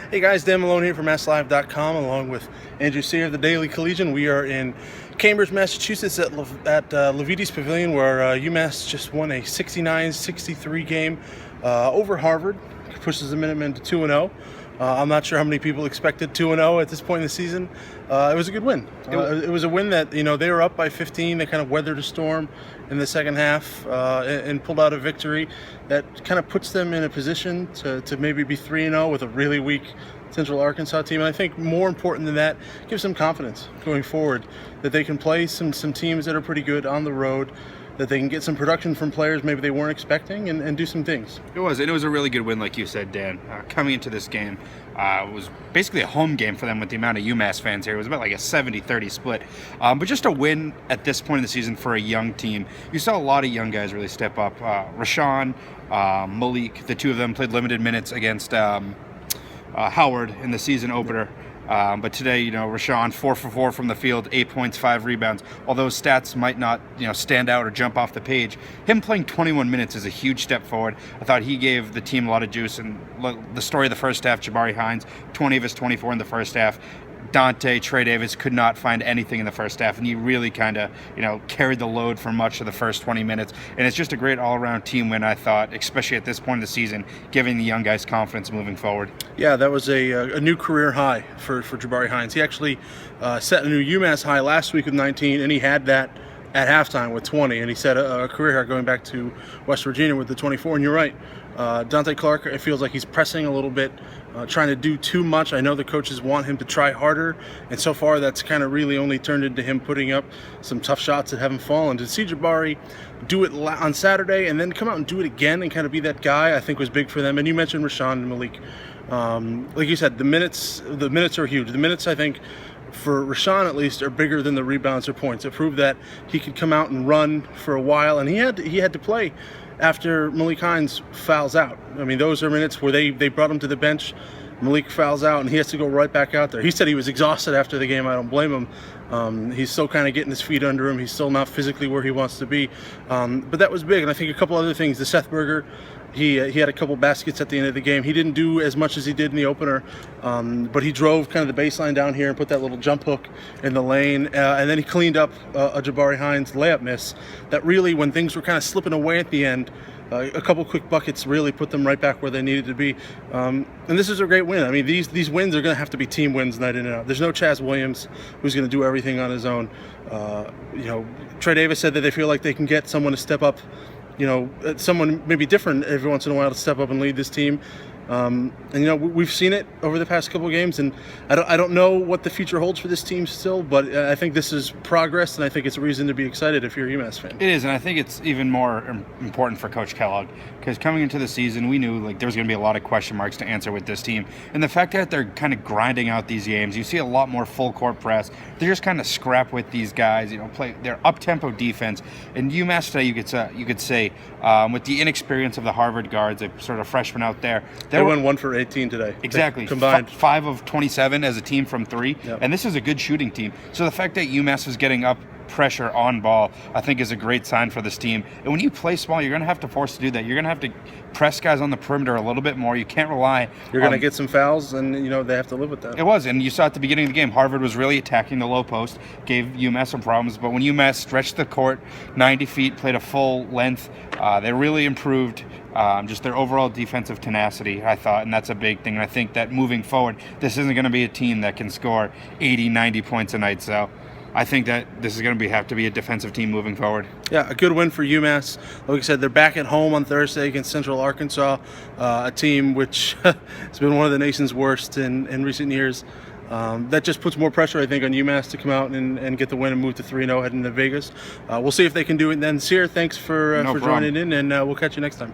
Hey guys, Dan Malone here from MassLive.com along with Andrew Cyr of the Daily Collegian. We are in Cambridge, Massachusetts at Levites Pavilion where UMass just won a 69-63 game over Harvard. Pushes the Minutemen to 2-0. I'm not sure how many people expected 2-0 at this point in the season. It was a good win. It was a win that, they were up by 15. They kind of weathered a storm in the second half and pulled out a victory that kind of puts them in a position to maybe be 3-0 with a really weak Central Arkansas team. And I think more important than that, gives them confidence going forward that they can play some teams that are pretty good on the road, that they can get some production from players maybe they weren't expecting and do some things. It was a really good win, like you said, Dan. Coming into this game, it was basically a home game for them with the amount of UMass fans here. It was about like a 70-30 split. But just a win at this point in the season for a young team. You saw a lot of young guys really step up. Rashaan Malick, the two of them played limited minutes against Howard in the season opener. But today, Rashaan 4 for 4 from the field, 8 points, 5 rebounds. Although stats might not, stand out or jump off the page, him playing 21 minutes is a huge step forward. I thought he gave the team a lot of juice. And the story of the first half, Jabari Hines, 20 of his 24 in the first half. Trey Davis could not find anything in the first half, and he really kind of, carried the load for much of the first 20 minutes. And it's just a great all-around team win, I thought, especially at this point in the season, giving the young guys confidence moving forward. Yeah, that was a new career high for Jabari Hines. He actually set a new UMass high last week with 19, and he had that at halftime with 20, and he set a career high going back to West Virginia with the 24. And you're right, Dante Clark, it feels like he's pressing a little bit, trying to do too much. I know the coaches want him to try harder, and so far that's kind of really only turned into him putting up some tough shots that haven't fallen. To see Jabari do it on Saturday and then come out and do it again and kind of be that guy, I think was big for them. And you mentioned Rashaan Malick. Like you said, the minutes are huge. The minutes, I think, for Rashaan at least, are bigger than the rebounds or points. It proved that he could come out and run for a while, and he had to play after Malik Hines fouls out. I mean, those are minutes where they brought him to the bench. Malik fouls out, and he has to go right back out there. He said he was exhausted after the game. I don't blame him. He's still kind of getting his feet under him. He's still not physically where he wants to be. But that was big, and I think a couple other things. The Seth Berger, he had a couple baskets at the end of the game. He didn't do as much as he did in the opener, but he drove kind of the baseline down here and put that little jump hook in the lane, and then he cleaned up a Jabari Hines layup miss that really, when things were kind of slipping away at the end, a couple quick buckets really put them right back where they needed to be. And this is a great win. I mean, these wins are going to have to be team wins night in and out. There's no Chaz Williams who's going to do everything on his own. Trey Davis said that they feel like they can get someone to step up, someone maybe different every once in a while to step up and lead this team. We've seen it over the past couple of games, and I don't know what the future holds for this team still, but I think this is progress, and I think it's a reason to be excited if you're a UMass fan. It is, and I think it's even more important for Coach Kellogg, because coming into the season, we knew there was going to be a lot of question marks to answer with this team, and the fact that they're kind of grinding out these games, you see a lot more full court press. They just kind of scrap with these guys, play their up-tempo defense. And UMass today, you could say, with the inexperience of the Harvard guards, a sort of freshmen out there. They went 1 for 18 today. Exactly. Combined. 5 of 27 as a team from 3. Yep. And this is a good shooting team. So the fact that UMass is getting up pressure on ball, I think, is a great sign for this team. And when you play small, you're going to have to force to do that. You're going to have to press guys on the perimeter a little bit more. You can't rely. You're going to get some fouls, and they have to live with that. It was, and you saw at the beginning of the game, Harvard was really attacking the low post, gave UMass some problems. But when UMass stretched the court 90 feet, played a full length, they really improved just their overall defensive tenacity, I thought, and that's a big thing. And I think that moving forward, this isn't going to be a team that can score 80, 90 points a night. So I think that this is going to have to be a defensive team moving forward. Yeah, a good win for UMass. Like I said, they're back at home on Thursday against Central Arkansas, a team which has been one of the nation's worst in recent years. That just puts more pressure, I think, on UMass to come out and get the win and move to 3-0 heading to Vegas. We'll see if they can do it then. Cyr, thanks for joining in, and we'll catch you next time.